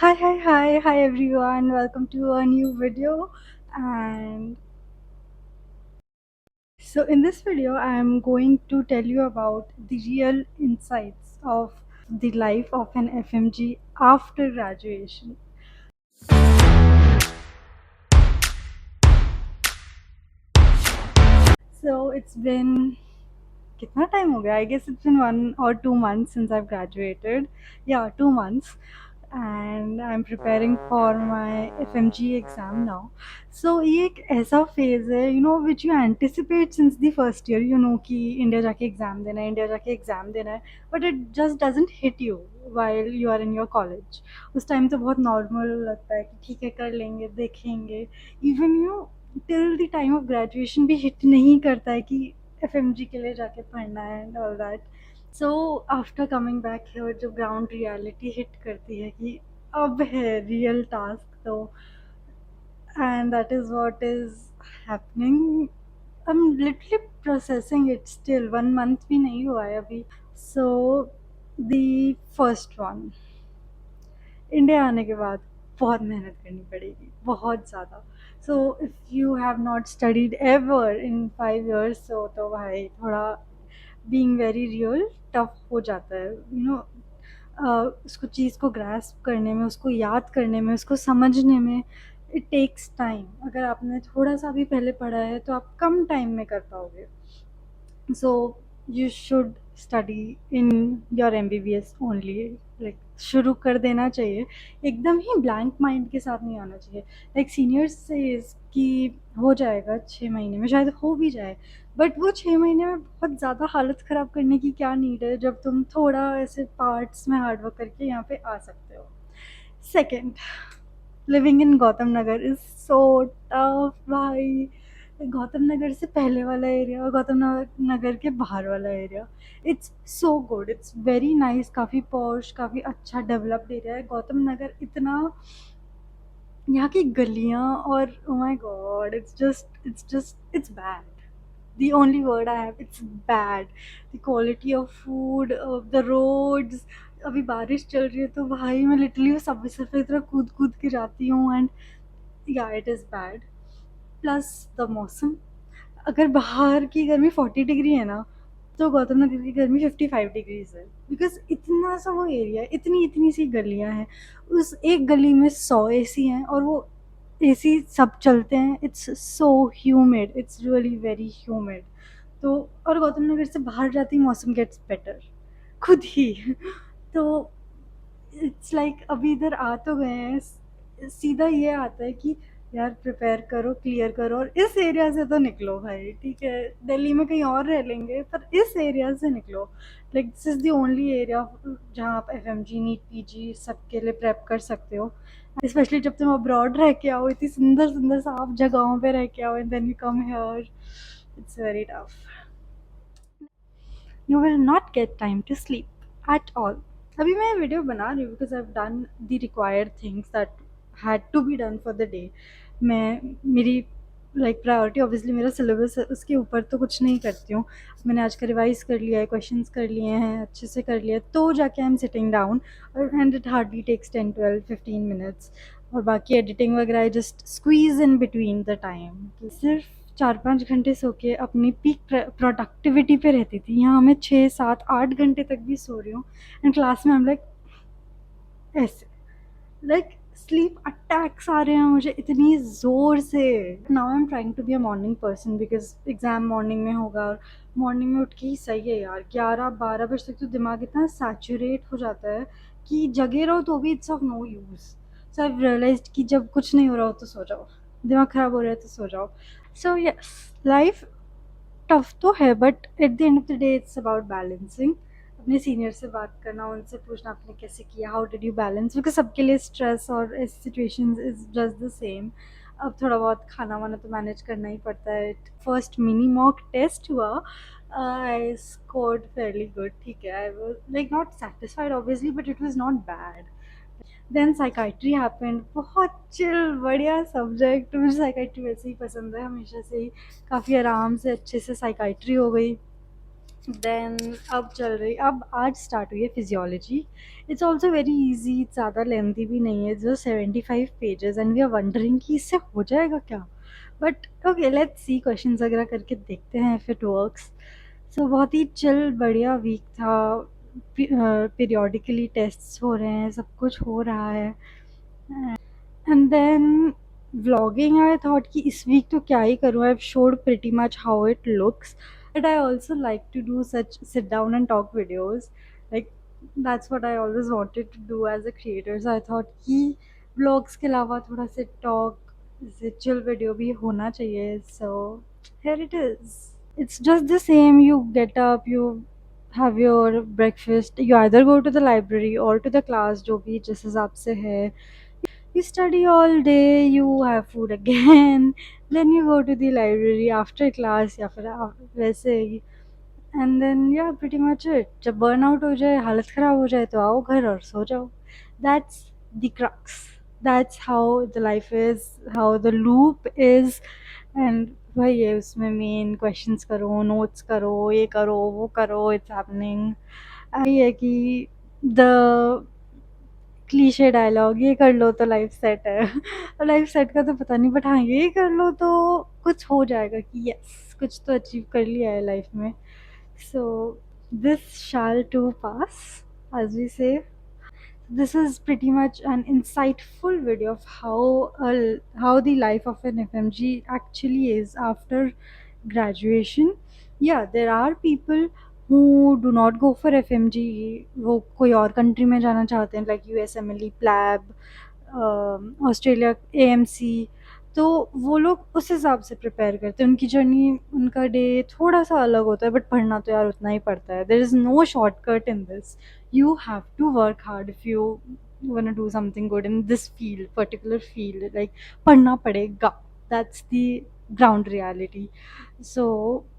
Hi everyone. Welcome to a new video. And so, in this video, I am going to tell you about the real insights of the life of an FMG after graduation. So, it's been कितना time हो गया? I guess it's been 1 or 2 months since I've graduated. Yeah, 2 months. And I'm preparing for my FMG exam now. So ये एक ऐसा phase है which you anticipate since the first year, कि India जाके exam देना है, इंडिया जाके exam देना है, but it just doesn't hit you while you are in your college. उस टाइम तो बहुत नॉर्मल लगता है कि ठीक है कर लेंगे देखेंगे. Even till the time of graduation भी हिट नहीं करता है कि FMG के लिए जाके पढ़ना है and all that. So after coming back here जब ग्राउंड रियलिटी हिट करती है कि अब है रियल टास्क, तो and that is what is happening. I am literally processing it. Still 1 month भी नहीं हुआ है अभी. So the first one, India आने के बाद बहुत मेहनत करनी पड़ेगी, बहुत ज़्यादा. So if you have not studied ever in 5 years, तो भाई थोड़ा बीइंग वेरी रियल टफ हो जाता है. उसको चीज़ को ग्रास्प करने में, उसको याद करने में, उसको समझने में इट टेक्स टाइम. अगर आपने थोड़ा सा भी पहले पढ़ा है तो आप कम टाइम में कर पाओगे. So you should study in your MBBS only. Like शुरू कर देना चाहिए, एकदम ही ब्लैंक माइंड के साथ नहीं आना चाहिए. लाइक सीनियर्स से कि हो जाएगा 6 महीने में, शायद हो भी जाए, बट वो 6 महीने में बहुत ज़्यादा हालत ख़राब करने की क्या नीड है जब तुम थोड़ा ऐसे पार्ट्स में हार्डवर्क करके यहाँ पे आ सकते हो. Second, living in Gautam Nagar is so tough भाई. गौतम नगर से पहले वाला एरिया और गौतम नगर के बाहर वाला area, it's so good, it's very nice, काफ़ी पॉश, काफ़ी अच्छा डेवलप्ड एरिया है. गौतम नगर इतना, यहाँ की गलियाँ और oh my God, it's bad. The only word I have, it's bad. The quality of food, the roads. अभी बारिश चल रही है तो भाई मैं लिटरली वो सबवे से इतना कूद कूद के जाती हूँ. एंड या it is bad. Plus the मौसम, अगर बाहर की गर्मी 40 डिग्री है ना, तो गौतम नगर की गर्मी 55 डिग्रीज है. बिकॉज इतना सा वो एरिया है, इतनी इतनी सी गलियाँ हैं, उस एक गली में 100 AC हैं और वो AC सब चलते हैं. It's so humid, it's really very humid. तो और गौतम नगर से बाहर जाती मौसम गेट्स बेटर खुद ही. तो इट्स लाइक अभी इधर आ तो गए हैं, सीधा ये आता है कि यार प्रिपेयर करो, क्लियर करो और इस एरिया से तो निकलो भाई. ठीक है दिल्ली में कहीं और रह लेंगे पर इस एरिया से निकलो. Like this is the only area जहाँ आप FMG, नीट, PG सबके लिए प्रेप कर सकते हो. स्पेशली जब तुम अब्रॉड रह के आओ, इतनी सुंदर सुंदर साफ जगहों पे रह के आओ, and then you come here, it's very tough. You will not get time to sleep at all. अभी मैं वीडियो बना रही हूँ because I have done the required things that had to be done for the day. मैं मेरी like priority obviously मेरा syllabus है, उसके ऊपर तो कुछ नहीं करती हूँ. मैंने आज का रिवाइज कर लिया है, क्वेश्चंस कर लिए हैं, अच्छे से कर लिया, तो जाके I am sitting down. And it hardly takes 10, 12, 15 minutes. और बाकी एडिटिंग वगैरह I just squeeze in between the time. सिर्फ 4-5 घंटे सो के अपनी पीक प्रोडक्टिविटी पे रहती थी. यहाँ मैं 6, 7, 8 घंटे तक भी सो रही हूँ एंड क्लास में हम लाइक ऐसे, लाइक स्लीप अटैक्स आ रहे हैं मुझे इतनी ज़ोर से. Now I am trying to be a morning person because exam morning में होगा. और मॉर्निंग में उठ के ही सही है यार, 11-12 बजे तक तो दिमाग इतना सैचुरेट हो जाता है कि जगे रहो तो भी it's of no use. So I realised कि जब कुछ नहीं हो रहा हो तो सो जाओ, दिमाग ख़राब हो रहा है तो सो जाओ. सो यस, लाइफ टफ तो है but at the end of the day it's about balancing. अपने सीनियर से बात करना, उनसे पूछना आपने कैसे किया, how did you balance, because सबके लिए स्ट्रेस और ऐसी situations is just the same. अब थोड़ा बहुत खाना वाना तो मैनेज करना ही पड़ता है. फर्स्ट मिनी मॉक टेस्ट हुआ, आई स्कोर्ड फेयरली गुड. ठीक है, I was like not satisfied obviously but it was not bad. Then psychiatry happened, बहुत चिल बढ़िया सब्जेक्ट. मुझे साइकाइट्री वैसे ही पसंद है हमेशा से ही. काफ़ी आराम से अच्छे से साइकाइट्री हो गई. देन अब आज स्टार्ट हुई है physiology. It's also very easy, ज़्यादा लेंथी भी नहीं है, जो 75 pages, and we are wondering कि इससे हो जाएगा क्या. But okay, let's see, questions वगैरह करके देखते हैं इफ इट वर्क्स. सो बहुत ही चिल बढ़िया वीक था. पीरियोडिकली टेस्ट्स हो रहे हैं, सब कुछ हो रहा है. And then vlogging, I thought कि इस वीक तो क्या ही करूँ, आई showed pretty much how it looks. But I also like to do such sit down and talk videos. Like that's what I always wanted to do as a creator. So I thought कि vlogs के अलावा थोड़ा सा talk, chill video भी होना चाहिए. So here it is. It's just the same. You get up, you have your breakfast, you either go to the library or to the class, जो भी जिस हिसाब से है. You study all day, you have food again, then you go to the library after class या फिर वैसे ही. And then या प्रीटी मच इट. जब बर्न आउट हो जाए, हालत ख़राब हो जाए, तो आओ घर और सो जाओ. That's the crux. That's how the life is, how the loop is. And वही है, उसमें मेन क्वेश्चंस करो, नोट्स करो, ये करो, वो करो, इट्स हैपनिंग. यही है कि द क्लीशे डायलॉग, ये कर लो तो लाइफ सेट है. और लाइफ सेट का तो पता नहीं, बट हाँ, ये कर लो तो कुछ हो जाएगा कि यस, कुछ तो अचीव कर लिया है लाइफ में. So this shall too pass, as we say. This is pretty much an insightful video of how the life of an FMG actually is after graduation. Yeah, there are people who do not go for FMG. वो कोई और country में जाना चाहते हैं, like USMLE, PLAB, Australia, AMC. तो वो लोग उस हिसाब से प्रिपेयर करते हैं. उनकी जर्नी, उनका डे थोड़ा सा अलग होता है, बट पढ़ना तो यार उतना ही पड़ता है. There is no shortcut in this. You have to work hard if you want to do something good in this field, particular field. Like पढ़ना पड़ेगा. That's the ground reality. So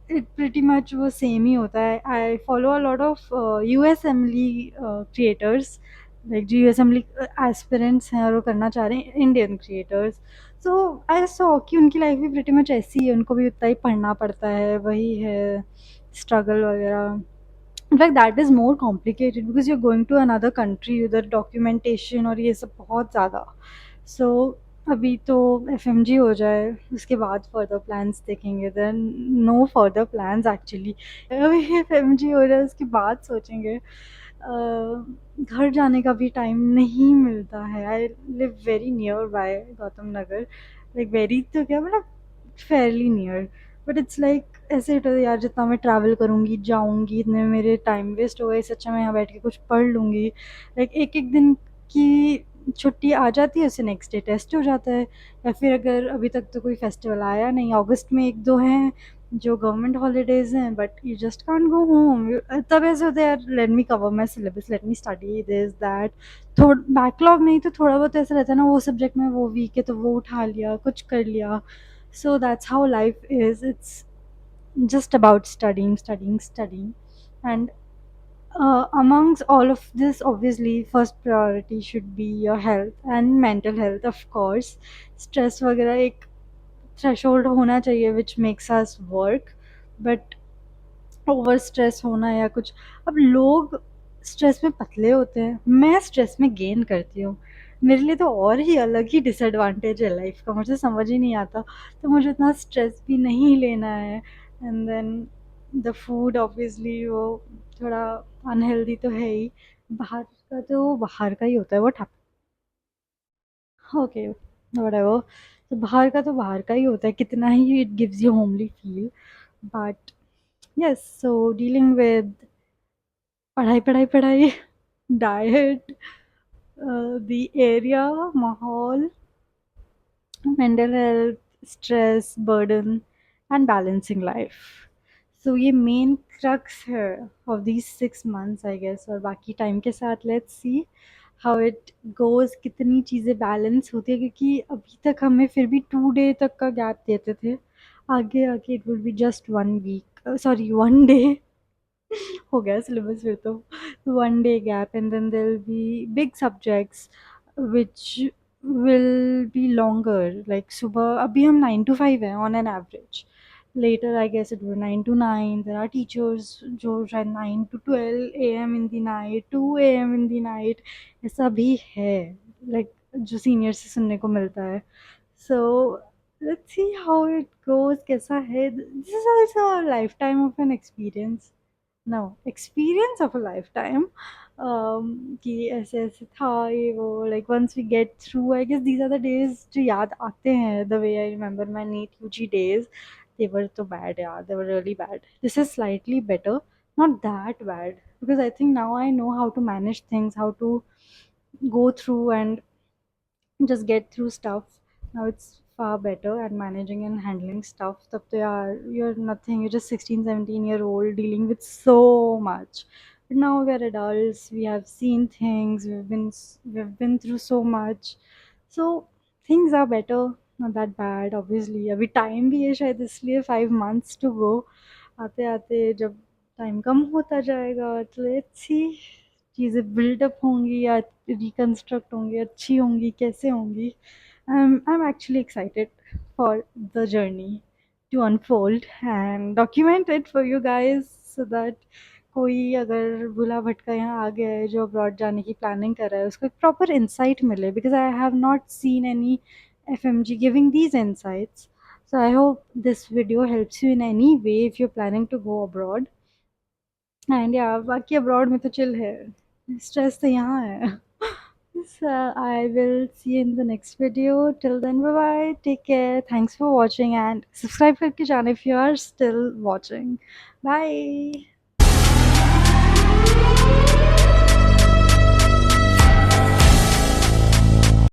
it pretty much वो same ही होता है. I follow a lot of USMLE creators, like जो USMLE aspirants हैं और वो करना चाह रहे हैं, Indian creators. So I saw कि उनकी लाइफ भी pretty much ऐसी है, उनको भी उतना ही पढ़ना पड़ता है, वही है स्ट्रगल वगैरह. In fact, that is more complicated because you're going to another country, उधर documentation और ये सब बहुत ज़्यादा. So अभी तो FMG हो जाए, उसके बाद further plans देखेंगे. Then no further plans actually. अभी FMG हो जाए, उसके बाद सोचेंगे. घर जाने का भी टाइम नहीं मिलता है. I live very near by Gautam Nagar. Like very तो क्या, मतलब Fairlie near. But it's like ऐसे होता है यार, जितना मैं ट्रैवल करूँगी, जाऊँगी, इतने में मेरे टाइम वेस्ट हो गए. इससे अच्छा मैं यहाँ बैठ के कुछ पढ़ लूँगी. लाइक एक एक दिन की छुट्टी आ जाती है, उससे नेक्स्ट डे टेस्ट हो जाता है. या फिर अगर अभी तक तो कोई फेस्टिवल आया नहीं, अगस्त में एक दो हैं जो गवर्नमेंट हॉलीडेज़ हैं, but you just can't go home. तब ऐसे होता है यार, let me cover my syllabus, let me study this that. थोड़ा बैकलॉग नहीं तो थोड़ा बहुत ऐसा रहता है ना, वो सब्जेक्ट में वो वीक है तो वो उठा लिया, कुछ कर लिया. So that's how life is. It's just about studying, studying, studying. And amongst all of this, obviously, first priority should be your health and mental health, of course. Stress वगैरह एक थ्रेशोल्ड होना चाहिए which makes us work. But over stress होना या कुछ, अब लोग stress में पतले होते हैं, मैं स्ट्रेस में गेन करती हूँ. मेरे लिए तो और ही अलग ही डिसएडवांटेज है लाइफ का, मुझे समझ ही नहीं आता. तो मुझे उतना स्ट्रेस भी नहीं लेना है. And then the food obviously वो थोड़ा अनहेल्दी तो है ही. बाहर का तो बाहर का ही होता है, वो ओके, व्हाटएवर. तो बाहर का तो बाहर का ही होता है, कितना ही it gives you homely feel. But yes, so dealing with पढ़ाई पढ़ाई पढ़ाई, डाइट, the area, माहौल, mental health, stress, burden, and balancing life. So ये main crux है of these 6 months, I guess. और बाकी टाइम के साथ let's see how it goes, कितनी चीज़ें बैलेंस होती है, क्योंकि अभी तक हमें फिर भी 2 डे तक का गैप देते थे. आगे आगे it will be just 1 week, sorry, 1 day. हो गया सिलेबस फिर तो. 1 day gap, and then there will be big subjects which will be longer. Like सुबह अभी हम 9 to 5 हैं on an average. Later I guess it was 9 to 9. There are teachers जो शायद 9 to 12 a.m. in the night, 2 a.m. in the night, ऐसा भी है, like जो सीनियर से सुनने को मिलता है. So let's see how it goes, कैसा है. This is also a lifetime of an experience. No, experience of a lifetime. कि ऐसे ऐसे था ये वो, like once we get through, I guess these are the days जो याद आते हैं. The way I remember my NEET UG days, they were so bad, yeah, they were really bad. This is slightly better, not that bad, because I think now I know how to manage things, how to go through and just get through stuff. Now it's far better at managing and handling stuff. Tab to yaar, you're nothing, you're just 16, 17-year old dealing with so much. But now we're adults, we have seen things, we've been through so much. So things are better, not that bad, obviously. अभी time भी है शायद, इसलिए 5 months to go. आते आते जब time कम होता जाएगा तो लेट्स सी चीज़ें बिल्डअप होंगी या रिकंस्ट्रक्ट होंगी, अच्छी होंगी, कैसे होंगी. I'm actually excited for the journey to unfold and document it for you guys so that कोई अगर भूला भटका यहाँ आ गया है जो अब्रॉड जाने की प्लानिंग कर रहा है उसको एक प्रॉपर इंसाइट मिले, because I have not seen any FMG giving these insights. So I hope this video helps you in any way if you're planning to go abroad. And yeah, बाकी abroad में तो chill है, stress तो यहाँ है. So I will see you in the next video. Till then, bye bye. Take care. Thanks for watching and subscribe करके जाना if you are still watching. Bye.